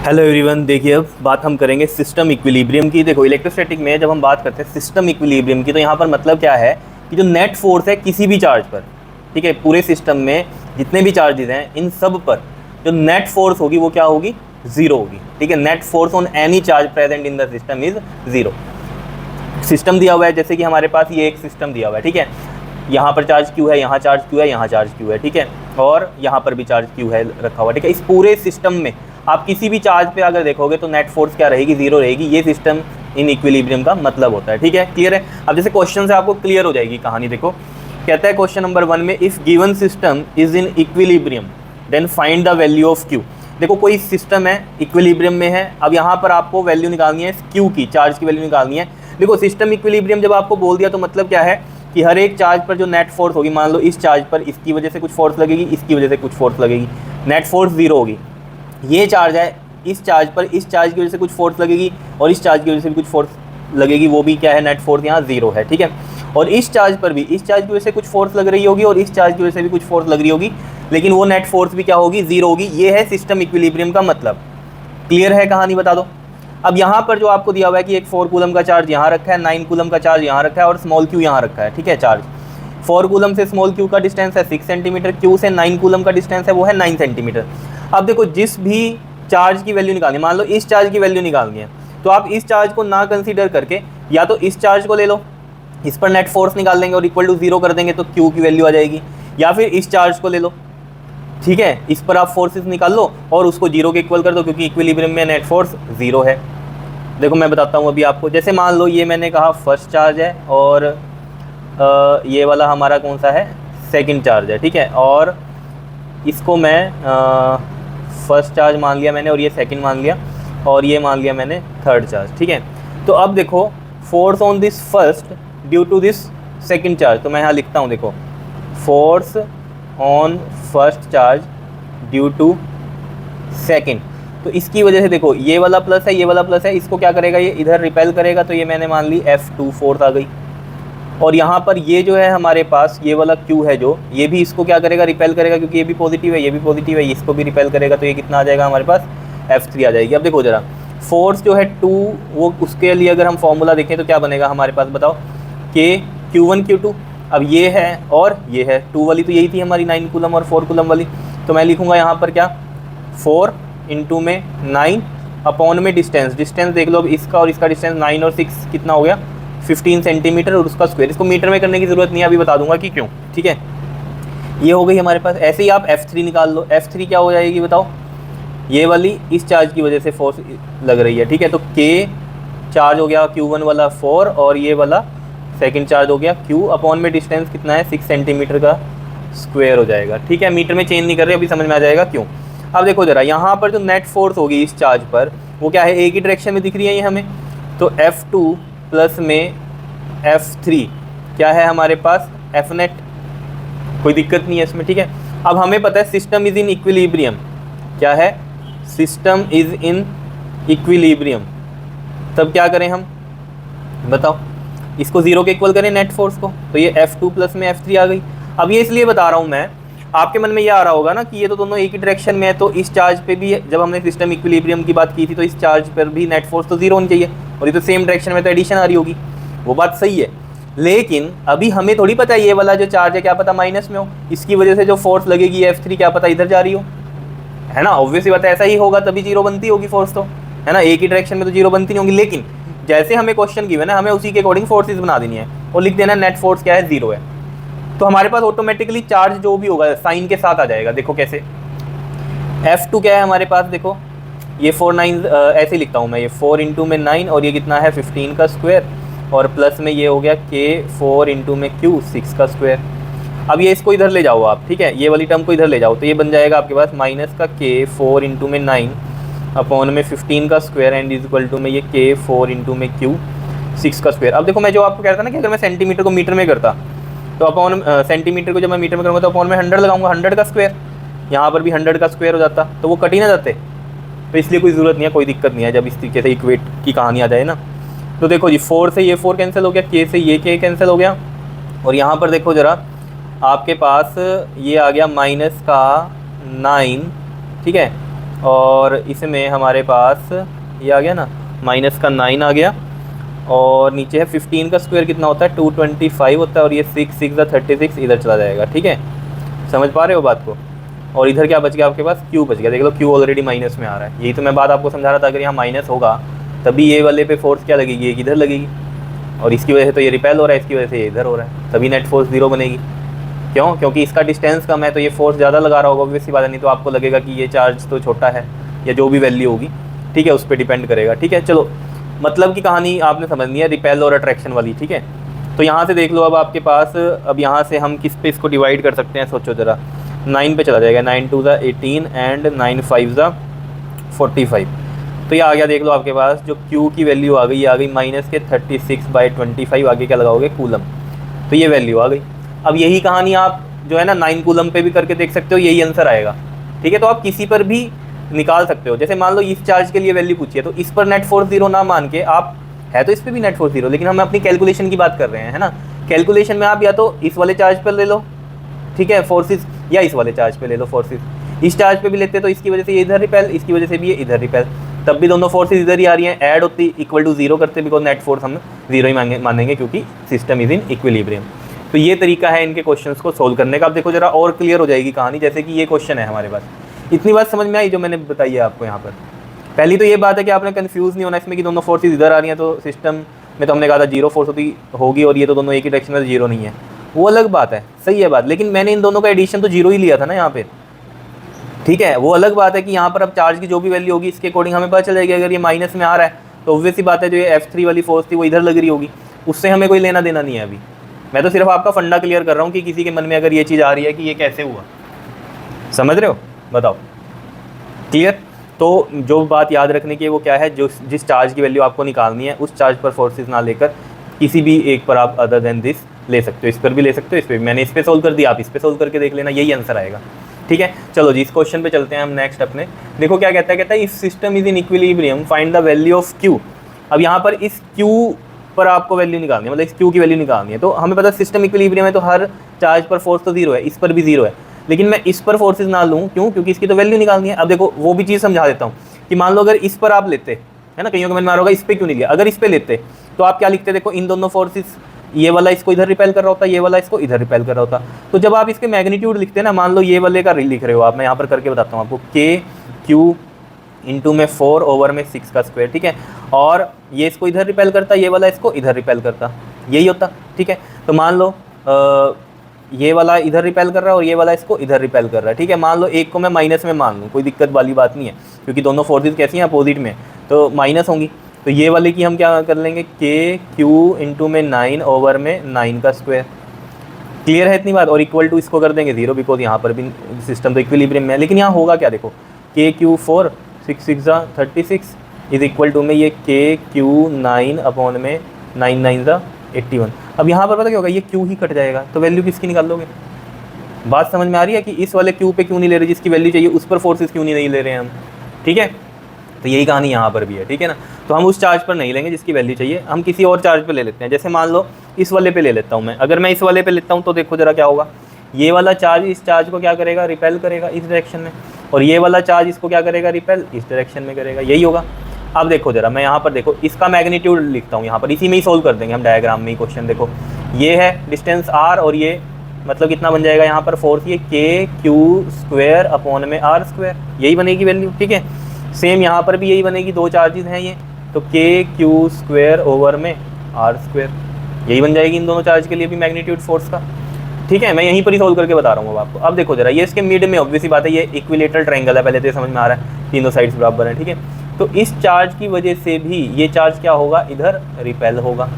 Hello everyone, देखिए अब बात हम करेंगे सिस्टम इक्विलिब्रियम की। देखो इलेक्ट्रोस्टैटिक में जब हम बात करते हैं सिस्टम इक्विलिब्रियम की, तो यहाँ पर मतलब क्या है कि जो नेट फोर्स है किसी भी चार्ज पर, ठीक है, पूरे सिस्टम में जितने भी चार्जेस हैं इन सब पर जो नेट फोर्स होगी वो क्या होगी, जीरो होगी। ठीक है, net force on any charge present in the system is zero. System दिया हुआ है, जैसे कि हमारे पास ये एक सिस्टम दिया हुआ है, ठीक है, यहाँ पर चार्ज क्यू है, यहाँ चार्ज क्यू है, यहाँ चार्ज क्यू है, ठीक है, और यहाँ पर भी चार्ज क्यू है रखा हुआ, ठीक है। इस पूरे सिस्टम में आप किसी भी चार्ज पे अगर देखोगे तो नेट फोर्स क्या रहेगी, जीरो रहेगी। ये सिस्टम इन इक्विलिब्रियम का मतलब होता है, ठीक है, क्लियर है। अब जैसे क्वेश्चन से आपको क्लियर हो जाएगी कहानी। देखो कहता है क्वेश्चन नंबर 1 में, if given system is in equilibrium then find the value of Q. देखो कोई सिस्टम है, इक्विलिब्रियम में है, अब यहाँ पर आपको वैल्यू निकालनी है क्यू की, चार्ज की वैल्यू निकालनी है। देखो सिस्टम इक्विलिब्रियम जब आपको बोल दिया तो मतलब क्या है कि हर एक चार्ज पर जो नेट फोर्स होगी, मान लो इस चार्ज पर इसकी वजह से कुछ फोर्स लगेगी, इसकी वजह से कुछ फोर्स लगेगी, नेट फोर्स जीरो होगी। ये चार्ज है, इस चार्ज पर इस चार्ज की वजह से कुछ फोर्स लगेगी और इस चार्ज की वजह से भी कुछ फोर्स लगेगी, वो भी क्या है, नेट फोर्स यहाँ जीरो है, ठीक है। और इस चार्ज पर भी इस चार्ज की वजह से कुछ फोर्स लग रही होगी और इस चार्ज की वजह से भी कुछ फोर्स लग रही होगी, लेकिन वो नेट फोर्स भी क्या होगी, जीरो होगी। ये है सिस्टम इक्विलिब्रियम का मतलब। क्लियर है कहानी, बता दो। अब यहाँ पर जो आपको दिया हुआ है कि एक 4 कूलम का चार्ज यहाँ रखा है, 9 कूलम का चार्ज यहाँ रखा है और स्मॉल क्यू यहाँ रखा है, ठीक है। चार्ज 4 कूलम से स्मॉल क्यू का डिस्टेंस है 6 सेंटीमीटर, क्यू से 9 कूलम का डिस्टेंस है वो है 9 सेंटीमीटर। अब देखो जिस भी चार्ज की वैल्यू निकालनी है, मान लो इस चार्ज की वैल्यू निकालनी है, तो आप इस चार्ज को ना कंसीडर करके या तो इस चार्ज को ले लो, इस पर नेट फोर्स निकाल देंगे और इक्वल टू जीरो कर देंगे तो क्यू की वैल्यू आ जाएगी, या फिर इस चार्ज को ले लो, ठीक है, इस पर आप फोर्सेस निकाल लो और उसको जीरो के इक्वल कर दो, क्योंकि इक्विलिब्रियम में नेट फोर्स जीरो है। देखो मैं बताता हूँ अभी आपको। जैसे मान लो ये मैंने कहा फर्स्ट चार्ज है और ये वाला हमारा कौन सा है, सेकंड चार्ज है, ठीक है, और इसको मैं फर्स्ट चार्ज मान लिया मैंने और ये सेकंड मान लिया और ये मान लिया मैंने थर्ड चार्ज, ठीक है। तो अब देखो force on this first due to this second charge, तो मैं यहाँ लिखता हूँ, देखो force on first charge due to second, तो इसकी वजह से देखो ये वाला प्लस है, ये वाला प्लस है, इसको क्या करेगा, ये इधर रिपेल करेगा, तो ये मैंने मान ली F2 फोर्स आ गई। और यहाँ पर ये जो है हमारे पास ये वाला Q है जो, ये भी इसको क्या करेगा, रिपेल करेगा, क्योंकि ये भी पॉजिटिव है, ये भी पॉजिटिव है, इसको भी रिपेल करेगा, तो ये कितना आ जाएगा हमारे पास, F3 आ जाएगी। अब देखो जरा फोर्स जो है 2, वो उसके लिए अगर हम फॉर्मूला देखें तो क्या बनेगा हमारे पास, बताओ, K Q1 Q2। अब ये है और ये है, 2 वाली तो यही थी हमारी 9 कूलम और 4 कूलम वाली, तो मैं लिखूँगा यहाँ पर क्या, 4 इंटू में 9 अपॉन में डिस्टेंस, डिस्टेंस देख लो अब इसका और इसका डिस्टेंस 9 और 6 कितना हो गया, 15 सेंटीमीटर, और उसका स्क्वायर। इसको मीटर में करने की ज़रूरत नहीं है, अभी बता दूंगा कि क्यों, ठीक है। ये हो गई हमारे पास। ऐसे ही आप F3 निकाल लो, F3 क्या हो जाएगी बताओ, ये वाली इस चार्ज की वजह से फोर्स लग रही है, ठीक है, तो K चार्ज हो गया Q1 वाला 4 और ये वाला सेकेंड चार्ज हो गया Q, अपॉन में डिस्टेंस कितना है 6 सेंटीमीटर का स्क्वायर हो जाएगा, ठीक है। मीटर में चेंज नहीं कर रहे, अभी समझ में आ जाएगा क्यों। अब देखो जरा यहाँ पर जो नेट फोर्स होगी इस चार्ज पर वो क्या है, एक ही डायरेक्शन में दिख रही है ये हमें, तो F2 प्लस में F3 क्या है हमारे पास, F नेट, कोई दिक्कत नहीं है इसमें, ठीक है। अब हमें पता है सिस्टम इज़ इन इक्विलिब्रियम, क्या है, सिस्टम इज़ इन इक्विलिब्रियम, तब क्या करें हम, बताओ, इसको ज़ीरो के इक्वल करें नेट फोर्स को, तो ये F2 प्लस में F3 आ गई। अब ये इसलिए बता रहा हूँ मैं, आपके मन में ये आ रहा होगा ना कि ये तो दोनों एक ही डायरेक्शन में है, तो इस चार्ज पे भी जब हमने सिस्टम इक्विलिब्रियम की बात की थी तो इस चार्ज पर भी नेट फोर्स तो जीरो होनी चाहिए, और ये तो सेम डायरेक्शन में तो एडिशन आ रही होगी, वो बात सही है। लेकिन अभी हमें थोड़ी पता है ये वाला जो चार्ज है क्या पता माइनस में हो, इसकी वजह से जो फोर्स लगेगी F3 क्या पता इधर जा रही हो, है ना, ऑब्वियसली बात है, ऐसा ही होगा तभी जीरो बनती होगी फोर्स, तो है ना, एक ही डायरेक्शन में तो जीरो बनती नहीं होगी। लेकिन जैसे हमें क्वेश्चन गिवन है, हमें उसी के अकॉर्डिंग फोर्सेज बना देनी है और लिख देना नेट फोर्स क्या है, जीरो है, तो हमारे पास ऑटोमेटिकली चार्ज जो भी होगा साइन के साथ आ जाएगा। देखो कैसे, F2 क्या है हमारे पास, देखो ये 4 9 ऐसे लिखता हूँ मैं, ये 4 इंटू में 9 और ये कितना है 15 का स्क्वायर, और प्लस में ये हो गया K 4 इंटू में Q 6 का स्क्वायर। अब ये इसको इधर ले जाओ आप, ठीक है, ये वाली टर्म को इधर ले जाओ, तो ये बन जाएगा आपके पास माइनस का K 4 इंटू में 9 अपॉन में 15 का square and is equal to में ये K 4 इंटू में Q 6 का स्क्वायर। अब देखो मैं जो आपको कहता था ना कि अगर मैं सेंटीमीटर को मीटर में करता तो अपॉन सेंटीमीटर को जब मैं मीटर में करूँगा तो अपॉन में 100 लगाऊंगा, 100 का स्क्वायर, यहाँ पर भी 100 का स्क्वायर हो जाता, तो वो कट ही ना जाते, तो इसलिए कोई ज़रूरत नहीं है, कोई दिक्कत नहीं है जब इस तरीके से इक्वेट की कहानी आ जाए ना। तो देखो जी 4 से ये 4 कैंसिल हो गया, K से ये K कैंसिल हो गया, और यहाँ पर देखो ज़रा आपके पास ये आ गया माइनस का 9, ठीक है, और इसमें हमारे पास ये आ गया ना, माइनस का 9 आ गया, और नीचे है 15 का स्क्वायर कितना होता है 225 होता है, और ये 6 6 36 इधर चला जाएगा। ठीक है, समझ पा रहे हो बात को। और इधर क्या बच गया आपके पास, क्यू बच गया। देख लो क्यू ऑलरेडी माइनस में आ रहा है, यही तो मैं बात आपको समझा रहा था। अगर यहाँ माइनस होगा तभी ये वाले पे फोर्स क्या लगेगी, एक इधर लगेगी, और इसकी वजह से तो ये रिपेल हो रहा है, इसकी वजह से ये इधर हो रहा है, तभी नेट फोर्स 0 बनेगी। क्यों? क्योंकि इसका डिस्टेंस कम है तो ये फोर्स ज़्यादा लगा रहा होगा, ऑब्वियस सी बात है, नहीं तो आपको लगेगा कि ये चार्ज तो छोटा है, या जो भी वैल्यू होगी, ठीक है, उस पर डिपेंड करेगा। ठीक है, चलो मतलब की कहानी आपने समझनी है, रिपेल और अट्रैक्शन वाली। ठीक है, तो यहाँ से देख लो अब आपके पास, अब यहाँ से हम किस पे इसको डिवाइड कर सकते हैं, सोचो ज़रा। 9 पे चला जाएगा, 9 2 ज़ा 18 एंड 9 5 ज़ा 45। तो ये आ गया, देख लो आपके पास जो Q की वैल्यू आ गई, ये आ गई माइनस के 36/25। आगे क्या लगाओगे, कूलम, तो ये वैल्यू आ गई। अब यही कहानी आप जो है ना 9 कूलम पे भी करके देख सकते हो, यही आंसर आएगा। ठीक है, तो आप किसी पर भी निकाल सकते हो। जैसे मान लो इस चार्ज के लिए वैल्यू पूछिए, तो इस पर नेट फोर्स 0 ना मान के आप, है तो इस पर भी नेट फोर्स 0, लेकिन हम अपनी कैलकुलेशन की बात कर रहे हैं, है ना। कैलकुलेशन में आप या तो इस वाले चार्ज पर ले लो, ठीक है, फोर्सेस, या इस वाले चार्ज पे ले लो फोर्सेस। इस चार्ज पे भी लेते तो इसकी वजह से ये इधर रिपेल, इसकी वजह से भी ये इधर रिपेल, तब भी दोनों फोर्सेस इधर ही आ रही हैं, ऐड होती इक्वल टू 0 करते, बिकॉज नेट फोर्स हम 0 ही मानेंगे क्योंकि सिस्टम इज इन इक्विलिब्रियम। तो ये तरीका है इनके क्वेश्चंस को सोल्व करने का। अब देखो जरा और क्लियर हो जाएगी कहानी। जैसे कि ये क्वेश्चन है हमारे पास, इतनी बात समझ में आई जो मैंने बताई है आपको यहाँ पर। पहली तो ये बात है कि आपने कंफ्यूज नहीं होना इसमें कि दोनों फोर्सेज इधर आ रही हैं, तो सिस्टम में तो हमने कहा था 0 फोर्स होगी, और ये तो दोनों एक ही डायरेक्शन में 0 नहीं है, वो अलग बात है, सही है बात। लेकिन मैंने इन दोनों का एडिशन तो 0 ही लिया था ना यहाँ पे। ठीक है, वो अलग बात है कि यहाँ पर अब चार्ज की जो भी वैल्यू होगी इसके अकॉर्डिंग हमें पता चल जाएगी। अगर ये माइनस में आ रहा है तो ऑब्वियस सी बात है जो ये F3 वाली फोर्स थी वो इधर लग रही होगी, उससे हमें कोई लेना देना नहीं है अभी। मैं तो सिर्फ आपका फंडा क्लियर कर रहा हूँ कि किसी के मन में अगर ये चीज़ आ रही है कि ये कैसे हुआ, समझ रहे हो, बताओ, क्लियर। तो जो बात याद रखने की है वो क्या है, जो जिस चार्ज की वैल्यू आपको निकालनी है उस चार्ज पर फोर्सेस ना लेकर किसी भी एक पर आप अदर देन दिस ले सकते हो। इस पर भी ले सकते हो, इस पर भी। मैंने इस पे सोल्व कर दिया, आप इस पे सोल्व करके देख लेना, यही आंसर आएगा। ठीक है, चलो जी इस क्वेश्चन पे चलते हैं हम नेक्स्ट अपने। देखो क्या कहता है, कहता है if system is in equilibrium find the value of Q। अब यहाँ पर इस Q पर आपको वैल्यू निकालनी है, मतलब इस Q की वैल्यू निकालनी है। तो हमें पता है सिस्टम इक्विलिब्रियम है तो हर चार्ज पर फोर्स तो 0 है, इस पर भी 0 है, लेकिन मैं इस पर फोर्सेज ना लूँ, क्यों? क्योंकि इसकी तो वैल्यू निकालनी है। अब देखो वो भी चीज़ समझा देता हूँ कि मान लो अगर इस पर आप लेते, है ना, कईयों को मन में आ रहा होगा इस पर क्यों नहीं लिया, अगर इस पर लेते तो आप क्या लिखते, देखो इन दोनों फोर्सेस, ये वाला इसको इधर रिपेल कर रहा होता, ये वाला इसको इधर रिपेल कर रहा होता। तो जब आप इसके मैग्नीट्यूड लिखते हैं ना, मान लो ये वाले का लिख रहे हो आप, मैं यहाँ पर करके बताता हूँ आपको, KQ इंटू में 4 ओवर में 6 का स्क्वायर, ठीक है, और ये इसको इधर रिपेल करता, ये वाला इसको इधर रिपेल करता, यही होता। ठीक है, तो मान लो ये वाला इधर रिपेल कर रहा है और ये वाला इसको इधर रिपेल कर रहा है। ठीक है, मान लो एक को मैं माइनस में मान लूँ, कोई दिक्कत वाली बात नहीं है, क्योंकि दोनों फोर्सेज कैसी हैं, अपोजिट में, तो माइनस होंगी। तो ये वाले की हम क्या कर लेंगे, KQ इंटू में 9 ओवर में 9 का स्क्वायर। क्लियर है इतनी बात? और इक्वल टू इसको कर देंगे 0, बिकॉज यहाँ पर भी सिस्टम तो इक्विलिब्रियम में है। लेकिन यहाँ होगा क्या, देखो KQ 4 6 6 36 इज इक्वल टू में ये KQ 9 अपॉन में 9 9 81। अब यहाँ पर पता क्या होगा, ये Q ही कट जाएगा, तो वैल्यू किसकी निकाल लोगे? बात समझ में आ रही है कि इस वाले Q पे क्यों नहीं ले रहे, जिसकी वैल्यू चाहिए उस पर फोर्सेस क्यों नहीं ले रहे हैं हम। ठीक है, तो यही कहानी यहाँ पर भी है। ठीक है ना, तो हम उस चार्ज पर नहीं लेंगे जिसकी वैल्यू चाहिए, हम किसी और चार्ज पे ले लेते हैं। जैसे मान लो इस वाले पे ले लेता हूँ मैं, अगर मैं इस वाले पे लेता हूँ तो देखो जरा क्या होगा, ये वाला चार्ज इस चार्ज को क्या करेगा, रिपेल करेगा इस डायरेक्शन में, और ये वाला चार्ज इसको क्या करेगा, रिपेल इस डायरेक्शन में करेगा, यही होगा। अब देखो जरा, मैं यहाँ पर देखो इसका मैग्नीट्यूड लिखता हूँ यहाँ पर, इसी में ही सोल्व कर देंगे हम डायग्राम में ही क्वेश्चन। देखो ये है डिस्टेंस R और ये मतलब कितना बन जाएगा यहाँ पर फोर्स, ये KQ स्क्वायर अपॉन में R स्क्वायर, यही बनेगी वैल्यू। ठीक है, सेम यहाँ पर भी यही बनेगी, दो चार्जेस हैं ये, तो KQ स्क्वायर ओवर में R स्क्वायर, यही बन जाएगी इन दोनों चार्ज के लिए भी मैग्नीट्यूड फोर्स का। ठीक है, मैं यहीं पर ही सोल्व करके बता रहा हूँ अब आपको। अब देखो जरा, ये इसके मिड में ऑब्वियसली बात है, ये इक्विलेटरल ट्रायंगल है, पहले तो ये समझ में आ रहा है, तीनों साइड्स बराबर हैं। ठीक है, तो इस चार्ज की वजह से भी ये चार्ज क्या होगा, इधर रिपेल होगा।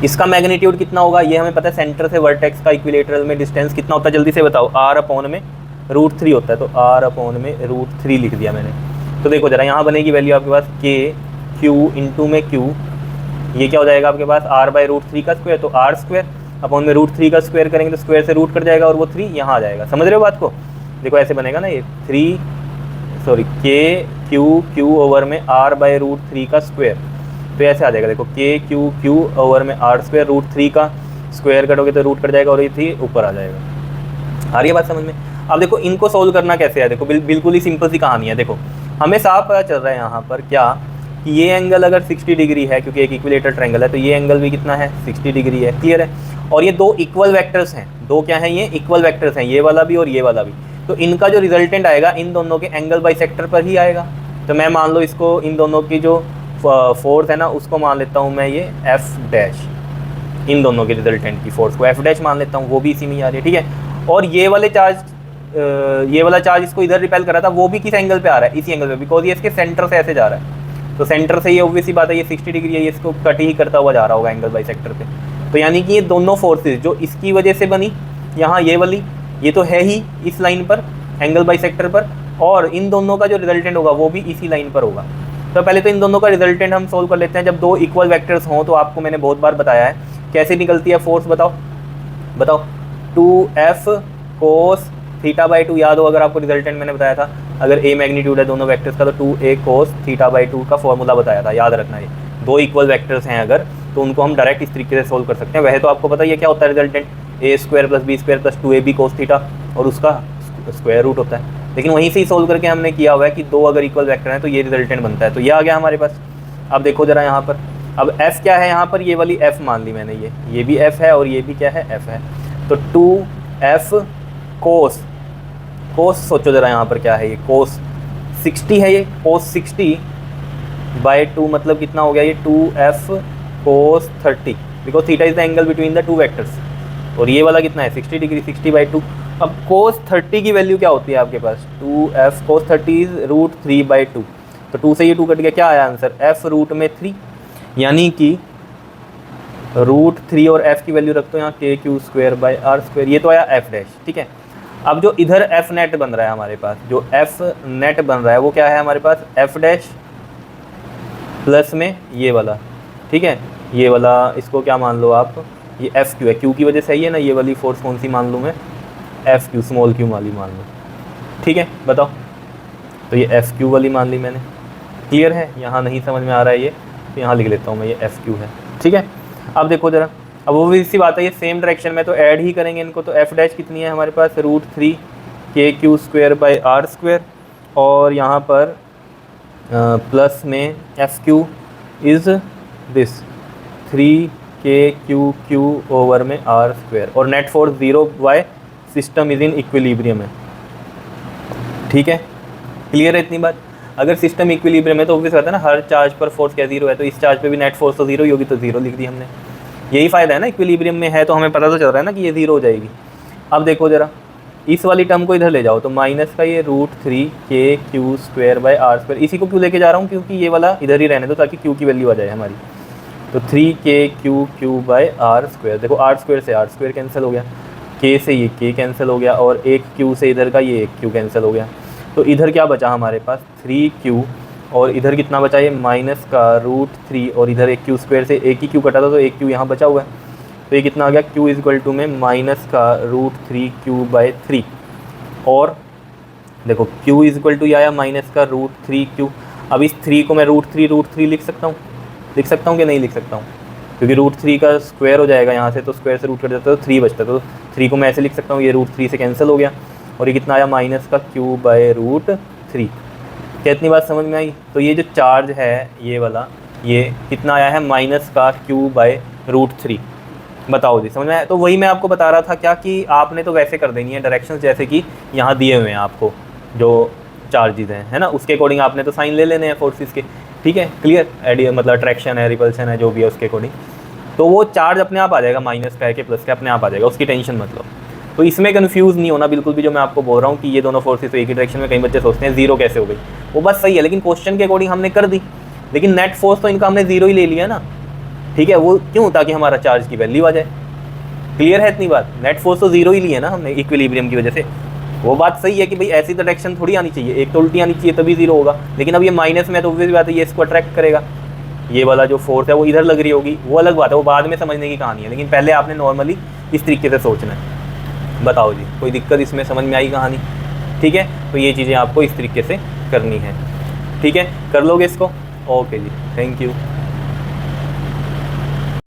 इसका मैग्नीट्यूड कितना होगा ये हमें पता है, सेंटर से वर्टेक्स का इक्विलेटरल में डिस्टेंस कितना होता है, जल्दी से बताओ। R अपॉन में √3 होता है, तो R अपॉन में √3 लिख दिया मैंने। तो देखो जरा, यहाँ बनेगी वैल्यू आपके पास KQ इंटू में Q, ये क्या हो जाएगा आपके पास, R बाई √3 का स्क्वायर, तो R स्क्वायर अपॉन में √3 का स्क्वायर करेंगे तो स्क्वायर से रूट कट जाएगा और वो 3 यहाँ आ जाएगा। समझ रहे हो बात को? देखो ऐसे बनेगा ना, ये KQ ओवर में R बाई √3 का स्क्वायर, तो ऐसे आ जाएगा। देखो KQ ओवर में R स्क्वायर, √3 का स्क्वायर कटोगे तो रूट कट जाएगा और ये 3 ऊपर आ जाएगा। आ रही है बात समझ में? अब देखो इनको सोल्व करना कैसे है, देखो बिल्कुल ही सिंपल सी कहानी है। देखो हमें साफ पता चल रहा है यहाँ पर क्या कि ये एंगल अगर 60 डिग्री है, क्योंकि एक इक्विलेटरल ट्रायंगल है, तो ये एंगल भी कितना है 60 डिग्री है। क्लियर है। और ये दो इक्वल वेक्टर्स हैं, दो क्या हैं, ये इक्वल वेक्टर्स हैं, ये वाला भी और ये वाला भी। तो इनका जो रिजल्टेंट आएगा इन दोनों के एंगल बाइसेक्टर पर ही आएगा। तो मैं मान लो इसको, इन दोनों की जो फोर्स है ना उसको मान लेता हूँ मैं ये एफ डैश, इन दोनों के रिजल्टेंट की फोर्स को एफ डैश मान लेता हूँ, वो भी इसी में आ रही है। ठीक है। और ये वाले चार्ज, ये वाला चार्ज इसको इधर रिपेल कर रहा था, वो भी किस एंगल पे आ रहा है, इसी एंगल पे, बिकॉज ये इसके सेंटर से ऐसे जा रहा है। तो सेंटर से ये ऑब्वियसली बात है, ये 60 डिग्री है, ये इसको कट ही करता हुआ जा रहा होगा एंगल बाइसेक्टर पे। तो यानी कि ये दोनों फोर्सेज जो इसकी वजह से बनी, यहाँ ये वाली, ये तो है ही इस लाइन पर एंगल बाइसेक्टर पर, और इन दोनों का जो रिजल्टेंट होगा वो भी इसी लाइन पर होगा। तो पहले तो इन दोनों का रिजल्टेंट हम सोल्व कर लेते हैं। जब दो इक्वल वेक्टर्स हों तो आपको मैंने बहुत बार बताया है कैसे निकलती है फोर्स, बताओ 2f cos θ/2 याद हो अगर आपको, रिजल्टेंट मैंने बताया था। अगर a मैग्नीट्यूड है दोनों वेक्टर्स का तो 2a cos θ/2 का फॉर्मूला बताया था, याद रखना। ये दो इक्वल वेक्टर्स हैं अगर, तो उनको हम डायरेक्ट इस तरीके से सोल्व कर सकते हैं। वैसे तो आपको पता ही है क्या होता है resultant, a² + b² + 2ab cos θ, और उसका स्क्वायर रूट होता है। लेकिन वहीं से ही सोल्व करके हमने किया हुआ है कि दो अगर इक्वल वेक्टर हैं तो ये रिजल्टेंट बनता है। तो ये आ गया हमारे पास। अब देखो जरा यहाँ पर, अब f क्या है यहाँ पर, ये वाली f मान ली मैंने, ये भी f है और ये भी क्या है, f है। तो 2f cos सोचो जरा यहाँ पर क्या है, ये cos 60 है, ये cos 60/2 मतलब कितना हो गया, ये 2f cos 30, because theta is the angle between the two vectors. और ये वाला कितना है 60 डिग्री, 60/2। अब cos 30 की वैल्यू क्या होती है आपके पास, 2f cos 30 इज √3/2। तो 2 से ये 2 कट गया, क्या आया आंसर, f रूट में 3, यानी कि √3 और f की वैल्यू रखते हो यहाँ kq²/r², ये तो आया f डैश। ठीक है। अब जो इधर f नेट बन रहा है हमारे पास, जो f नेट बन रहा है वो क्या है हमारे पास, f डैश प्लस में ये वाला। ठीक है। ये वाला इसको क्या मान लो आप, ये एफ क्यू है, क्यू की वजह से ही है ना, ये वाली फोर्स कौन सी मान लूँ मैं, एफ क्यू, स्मॉल क्यू वाली मान लूँ। ठीक है, बताओ। तो ये एफ क्यू वाली मान ली मैंने। क्लियर है, यहाँ नहीं समझ में आ रहा है ये, तो यहाँ लिख लेता हूँ मैं, ये एफ क्यू है। ठीक है। अब देखो ज़रा, अब वो भी इसी बात है, ये सेम डायरेक्शन में तो ऐड ही करेंगे इनको। तो एफ डैश कितनी है हमारे पास, √3 kq²/r², और यहाँ पर प्लस में F Q is this 3 kq³ में r², और net force 0 by system is in equilibrium है। ठीक है, क्लियर है इतनी बात। अगर सिस्टम इक्विलिब्रियम है तो ऑब्वियस बात है ना, हर चार्ज पर फोर्स क्या 0 है, तो इस चार्ज पे भी नेट फोर्स तो 0 ही होगी, तो 0 लिख दी हमने। यही फ़ायदा है ना, इक्विलिब्रियम में है तो हमें पता तो चल रहा है ना कि ये 0 हो जाएगी। अब देखो ज़रा, इस वाली टर्म को इधर ले जाओ, तो माइनस का ये √3 kq²/r², इसी को क्यों लेके जा रहा हूँ, क्योंकि ये वाला इधर ही रहने दो ताकि q की वैल्यू आ जाए हमारी। तो 3 kq³ देखो r² से r² कैंसिल हो गया, k से ये k कैंसिल हो गया, और एक q से इधर का ये एक q कैंसिल हो गया। तो इधर क्या बचा हमारे पास 3q, और इधर कितना बचा, ये माइनस का √3, और इधर एक q² से एक ही q कटा था तो एक q यहाँ बचा हुआ है। तो ये कितना आ गया, q = में माइनस का √3q/3, और देखो q ये आया माइनस का √3q। अब इस 3 को मैं √3 लिख सकता हूँ कि नहीं लिख सकता हूँ, क्योंकि √3 का स्क्वायर हो जाएगा यहाँ से, तो स्क्वायर से रूट कर देता है तो 3 बचता है। तो 3 को मैं ऐसे लिख सकता हूँ, ये √3 से कैंसिल हो गया, और ये कितना आया माइनस का q/√3। क्या इतनी बात समझ में आई। तो ये जो चार्ज है ये वाला, ये कितना आया है माइनस का q/√3। बताओ जी, समझ में आया। तो वही मैं आपको बता रहा था क्या, कि आपने तो वैसे कर देनी है डायरेक्शंस जैसे कि यहाँ दिए हुए हैं आपको जो चार्जेस हैं, है ना, उसके अकॉर्डिंग आपने तो साइन ले लेने हैं फोर्सेस के। ठीक है, क्लियर। मतलब अट्रैक्शन है, रिपल्शन है, जो भी है उसके अकॉर्डिंग, तो वो चार्ज अपने आप आ जाएगा, माइनस का है कि प्लस का, अपने आप आ जाएगा, उसकी टेंशन मत लो। तो इसमें कन्फ्यूज़ नहीं होना बिल्कुल भी, जो मैं आपको बोल रहा हूँ कि ये दोनों फोर्सेस तो एक ही डायरेक्शन में, कई बच्चे सोचते हैं 0 कैसे हो गई, वो बात सही है, लेकिन क्वेश्चन के अकॉर्डिंग हमने कर दी, लेकिन नेट फोर्स तो इनका हमने 0 ही ले लिया ना। ठीक है, वो क्यों, ताकि हमारा चार्ज की वैल्यू आ जाए। क्लियर है इतनी बात। नेट फोर्स तो 0 ही लिया ना हमने इक्विलिब्रियम की वजह से। वो बात सही है कि भाई ऐसी तो डायरेक्शन थोड़ी आनी चाहिए, एक तो उल्टी आनी चाहिए तभी 0 होगा, लेकिन अब ये माइनस में तो ऑब्वियस बात है ये इसको अट्रैक्ट करेगा, ये वाला जो फोर्स है वो इधर लग रही होगी, वो अलग बात है, वो बाद में समझने की कहानी है, लेकिन पहले आपने नॉर्मली इस तरीके से सोचना है। बताओ जी, कोई दिक्कत इसमें, समझ में आई कहानी। ठीक है, तो ये चीज़ें आपको इस तरीके से करनी है। ठीक है, कर लोगे इसको। ओके जी, थैंक यू।